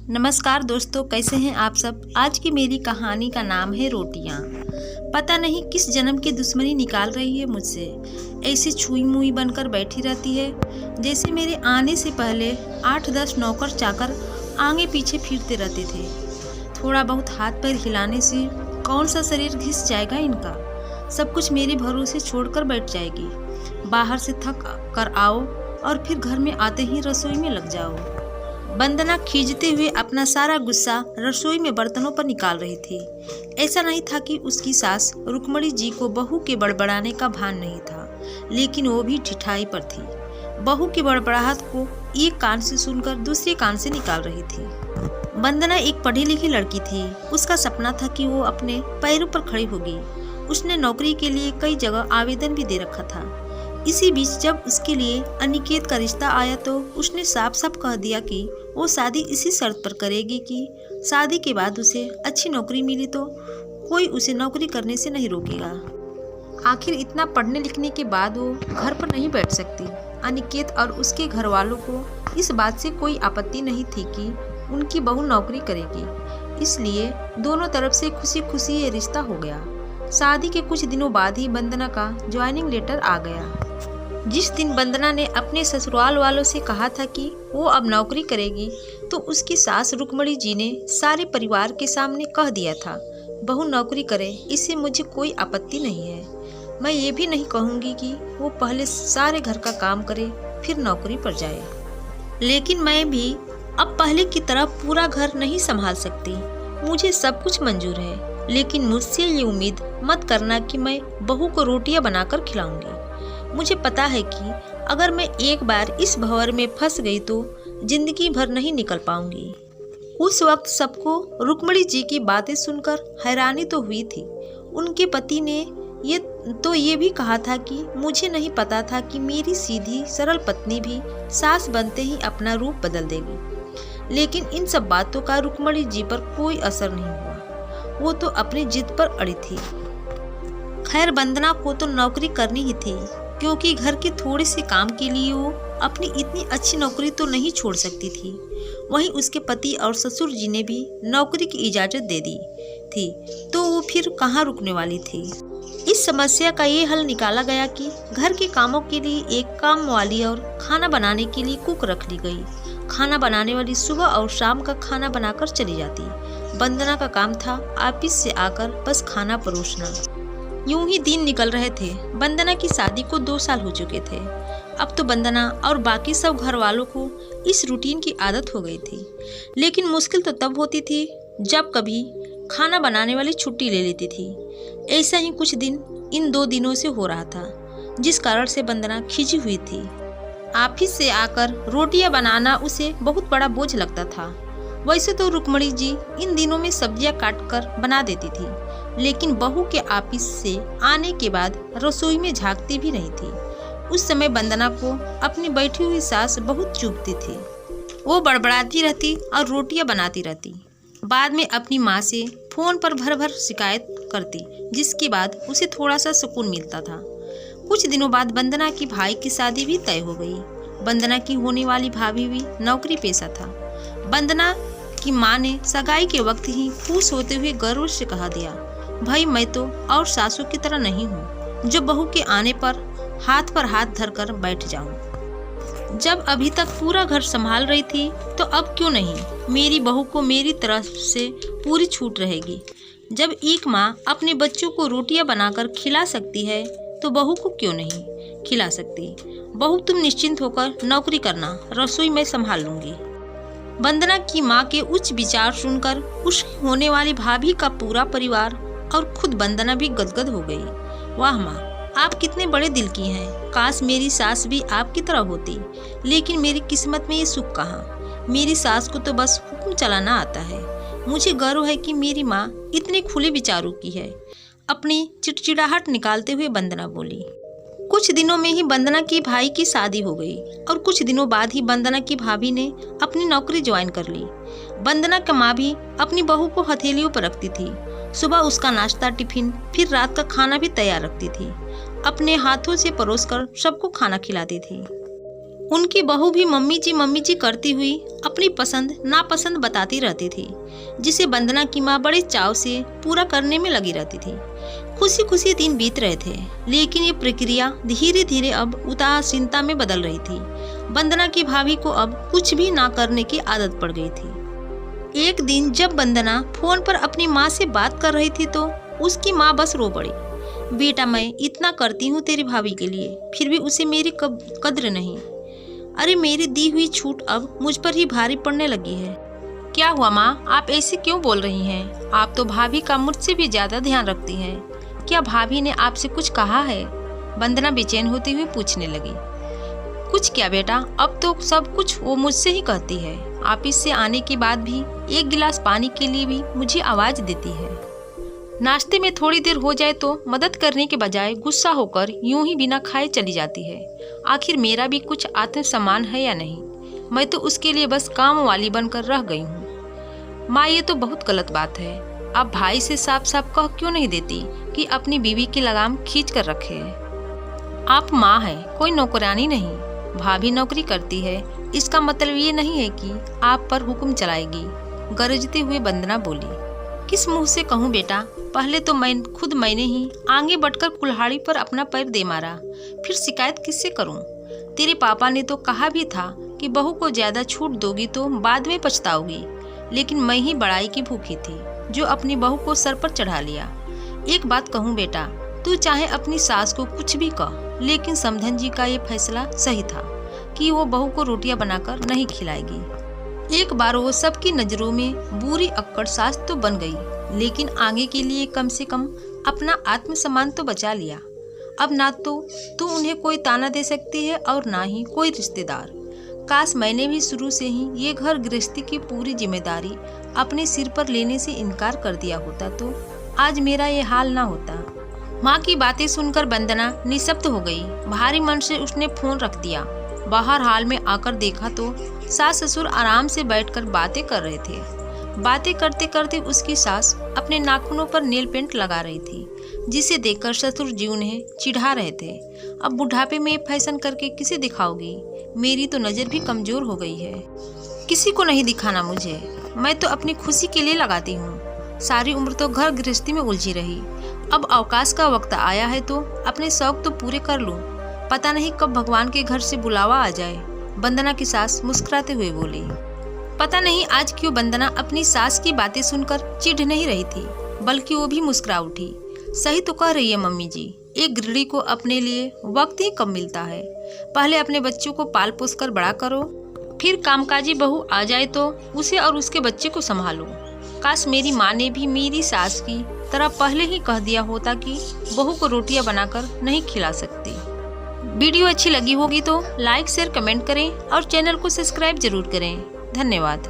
नमस्कार दोस्तों, कैसे हैं आप सब। आज की मेरी कहानी का नाम है रोटियां। पता नहीं किस जन्म की दुश्मनी निकाल रही है मुझसे। ऐसी छुई मुई बनकर बैठी रहती है जैसे मेरे आने से पहले 8-10 नौकर चाकर आगे पीछे फिरते रहते थे। थोड़ा बहुत हाथ पैर हिलाने से कौन सा शरीर घिस जाएगा इनका। सब कुछ मेरे भरोसे छोड़कर बैठ जाएगी। बाहर से थक कर आओ और फिर घर में आते ही रसोई में लग जाओ। वंदना खींचते हुए अपना सारा गुस्सा रसोई में बर्तनों पर निकाल रही थी। ऐसा नहीं था कि उसकी सास रुक्मणी जी को बहू के बड़बड़ाने का भान नहीं था, लेकिन वो भी ठिठाई पर थी। बहू की बड़बड़ाहट को एक कान से सुनकर दूसरे कान से निकाल रही थी। वंदना एक पढ़ी लिखी लड़की थी। उसका सपना था कि वो अपने पैरों पर खड़ी होगी। उसने नौकरी के लिए कई जगह आवेदन भी दे रखा था। इसी बीच जब उसके लिए अनिकेत का रिश्ता आया तो उसने साफ साफ कह दिया कि वो शादी इसी शर्त पर करेगी कि शादी के बाद उसे अच्छी नौकरी मिली तो कोई उसे नौकरी करने से नहीं रोकेगा। आखिर इतना पढ़ने लिखने के बाद वो घर पर नहीं बैठ सकती। अनिकेत और उसके घर वालों को इस बात से कोई आपत्ति नहीं थी कि उनकी बहू नौकरी करेगी, इसलिए दोनों तरफ से खुशी खुशी ये रिश्ता हो गया। शादी के कुछ दिनों बाद ही वंदना का ज्वाइनिंग लेटर आ गया। जिस दिन वंदना ने अपने ससुराल वालों से कहा था कि वो अब नौकरी करेगी, तो उसकी सास रुक्मणी जी ने सारे परिवार के सामने कह दिया था, बहू नौकरी करे, इससे मुझे कोई आपत्ति नहीं है। मैं ये भी नहीं कहूँगी कि वो पहले सारे घर का काम करे फिर नौकरी पर जाए, लेकिन मैं भी अब पहले की तरह पूरा घर नहीं संभाल सकती। मुझे सब कुछ मंजूर है, लेकिन मुझसे ये उम्मीद मत करना कि मैं बहू को रोटियां बनाकर खिलाऊंगी। मुझे पता है कि अगर मैं एक बार इस भंवर में फंस गई तो जिंदगी भर नहीं निकल पाऊंगी। उस वक्त सबको रुक्मणी जी की बातें सुनकर हैरानी तो हुई थी। उनके पति ने ये भी कहा था कि मुझे नहीं पता था कि मेरी सीधी सरल पत्नी भी सास बनते ही अपना रूप बदल देगी। लेकिन इन सब बातों का रुक्मणी जी पर कोई असर नहीं हुआ। वो तो अपनी जिद पर अड़ी थी। खैर, वंदना को तो नौकरी करनी ही थी, क्योंकि घर के थोड़े से काम के लिए वो अपनी इतनी अच्छी नौकरी तो नहीं छोड़ सकती थी। वहीं उसके पति और ससुर जी ने भी नौकरी की इजाज़त दे दी थी, तो वो फिर कहाँ रुकने वाली थी। इस समस्या का ये हल निकाला गया कि घर के कामों के लिए एक काम वाली और खाना बनाने के लिए कुक रख ली गई। खाना बनाने वाली सुबह और शाम का खाना बनाकर चली जाती। वंदना का काम था ऑफिस से आकर बस खाना परोसना। यूं ही दिन निकल रहे थे। वंदना की शादी को 2 साल हो चुके थे। अब तो वंदना और बाकी सब घर वालों को इस रूटीन की आदत हो गई थी। लेकिन मुश्किल तो तब होती थी जब कभी खाना बनाने वाली छुट्टी ले लेती थी। ऐसा ही कुछ दिन इन 2 दिनों से हो रहा था, जिस कारण से वंदना खिंची हुई थी। ऑफिस से आकर रोटियां बनाना उसे बहुत बड़ा बोझ लगता था। वैसे तो रुक्मणी जी इन दिनों में सब्जियां काटकर बना देती थी, लेकिन बहू के ऑफिस से आने के बाद रसोई में झांकती भी नहीं थी। उस समय वंदना को अपनी बैठी हुई सास बहुत चुभती थी। वो बड़बड़ाती रहती और रोटियां बनाती रहती। बाद में अपनी माँ से फोन पर भर भर शिकायत करती, जिसके बाद उसे थोड़ा सा सुकून मिलता था। कुछ दिनों बाद वंदना की भाई की शादी भी तय हो गई। वंदना की होने वाली भाभी भी नौकरी पेशा था। वंदना की माँ ने सगाई के वक्त ही खुश होते हुए गर्व से कहा दिया, भाई मैं तो और सासू की तरह नहीं हूँ जो बहू के आने पर हाथ धरकर बैठ जाऊं। जब अभी तक पूरा घर संभाल रही थी तो अब क्यों नहीं मेरी बहू को मेरी तरफ से पूरी छूट रहेगी। जब एक माँ अपने बच्चों को रोटियां बनाकर खिला सकती है तो बहू को क्यों नहीं खिला सकती। बहू तुम निश्चिंत होकर नौकरी करना, रसोई मैं संभाल लूंगी। वंदना की माँ के उच्च विचार सुनकर उसकी होने वाली भाभी का पूरा परिवार और खुद वंदना भी गदगद हो गई। वाह माँ, आप कितने बड़े दिल की हैं। काश मेरी सास भी आपकी तरह होती, लेकिन मेरी किस्मत में ये सुख कहाँ। मेरी सास को तो बस हुक्म चलाना आता है। मुझे गर्व है कि मेरी माँ इतने खुले विचारों की है। अपनी चिड़चिड़ाहट निकालते हुए वंदना बोली। कुछ दिनों में ही वंदना की भाई की शादी हो गई और कुछ दिनों बाद ही वंदना की भाभी ने अपनी नौकरी ज्वाइन कर ली। वंदना की माँ भी अपनी बहू को हथेलियों पर रखती थी। सुबह उसका नाश्ता, टिफिन, फिर रात का खाना भी तैयार रखती थी। अपने हाथों से परोसकर सबको खाना खिलाती थी। उनकी बहू भी मम्मी जी करती हुई अपनी पसंद नापसंद बताती रहती थी, जिसे वंदना की माँ बड़े चाव से पूरा करने में लगी रहती थी। खुशी खुशी दिन बीत रहे थे, लेकिन ये प्रक्रिया धीरे धीरे अब उदासीनता में बदल रही थी। वंदना की भाभी को अब कुछ भी ना करने की आदत पड़ गई थी। एक दिन जब वंदना फोन पर अपनी माँ से बात कर रही थी तो उसकी माँ बस रो पड़ी। बेटा, मैं इतना करती हूँ तेरी भाभी के लिए, फिर भी उसे मेरी कद्र नहीं। अरे मेरी दी हुई छूट अब मुझ पर ही भारी पड़ने लगी है। क्या हुआ माँ, आप ऐसे क्यों बोल रही हैं? आप तो भाभी का मुझसे भी ज्यादा ध्यान रखती हैं। क्या भाभी ने आपसे कुछ कहा है? वंदना बेचैन होती हुई पूछने लगी। कुछ क्या बेटा, अब तो सब कुछ वो मुझसे ही कहती है। ऑफिस से आने के बाद भी एक गिलास पानी के लिए भी मुझे आवाज देती है। नाश्ते में थोड़ी देर हो जाए तो मदद करने के बजाय गुस्सा होकर यूं ही बिना खाए चली जाती है। आखिर मेरा भी कुछ आत्मसम्मान है या नहीं? मैं तो उसके लिए बस काम वाली बनकर रह गई हूँ। माँ, ये तो बहुत गलत बात है। आप भाई से साफ साफ कह क्यों नहीं देती कि अपनी बीवी की लगाम खींच कर रखे? आप माँ हैं, कोई नौकरानी नहीं। भाभी नौकरी करती है, इसका मतलब ये नहीं है कि आप पर हुक्म चलाएगी। गरजते हुए वंदना बोली। किस मुंह से कहूँ बेटा? पहले तो मैंने ही आगे बढ़कर कुल्हाड़ी पर अपना पैर दे मारा, फिर शिकायत किससे करूं? तेरे पापा ने तो कहा भी था कि बहू को ज्यादा छूट दोगी तो बाद में पछताओगी, लेकिन मैं ही बड़ाई की भूखी थी जो अपनी बहू को सर पर चढ़ा लिया। एक बात कहूँ बेटा, तू चाहे अपनी सास को कुछ भी कह, लेकिन समधन जी का ये फैसला सही था कि वो बहू को रोटियां बनाकर नहीं खिलाएगी। एक बार वो सबकी नजरों में बुरी अक्कड़ सास तो बन गई, लेकिन आगे के लिए कम से कम अपना आत्मसम्मान तो बचा लिया। अब ना तो तू उन्हें कोई ताना दे सकती है और ना ही कोई रिश्तेदार। काश मैंने भी शुरू से ही ये घर गृहस्थी की पूरी जिम्मेदारी अपने सिर पर लेने से इनकार कर दिया होता तो आज मेरा ये हाल ना होता। माँ की बातें सुनकर वंदना निशब्द हो गई। भारी मन से उसने फोन रख दिया। बाहर हाल में आकर देखा तो सास ससुर आराम से बैठकर बातें कर रहे थे। बातें करते करते उसकी सास अपने नाखूनों पर नेल पेंट लगा रही थी, जिसे देखकर ससुर जी उन्हें चिढ़ा रहे थे। अब बुढ़ापे में ये फैशन करके किसे दिखाओगी? मेरी तो नज़र भी कमजोर हो गई है। किसी को नहीं दिखाना मुझे, मैं तो अपनी खुशी के लिए लगाती हूँ। सारी उम्र तो घर गृहस्थी में उलझी रही, अब अवकाश का वक्त आया है तो अपने शौक तो पूरे कर लूँ। पता नहीं कब भगवान के घर से बुलावा आ जाए। वंदना की सास मुस्कुराते हुए बोली। पता नहीं आज क्यों वंदना अपनी सास की बातें सुनकर चिढ़ नहीं रही थी, बल्कि वो भी मुस्कुरा उठी। सही तो कह रही है मम्मी जी, एक गृहिणी को अपने लिए वक्त ही कम मिलता है। पहले अपने बच्चों को पाल पोस कर बड़ा करो, फिर कामकाजी बहू आ जाए तो उसे और उसके बच्चे को संभालो। काश मेरी माँ ने भी मेरी सास की तरह पहले ही कह दिया होता कि बहू को रोटियां बनाकर नहीं खिला सकती। वीडियो अच्छी लगी होगी तो लाइक शेयर कमेंट करें और चैनल को सब्सक्राइब जरूर करें। धन्यवाद।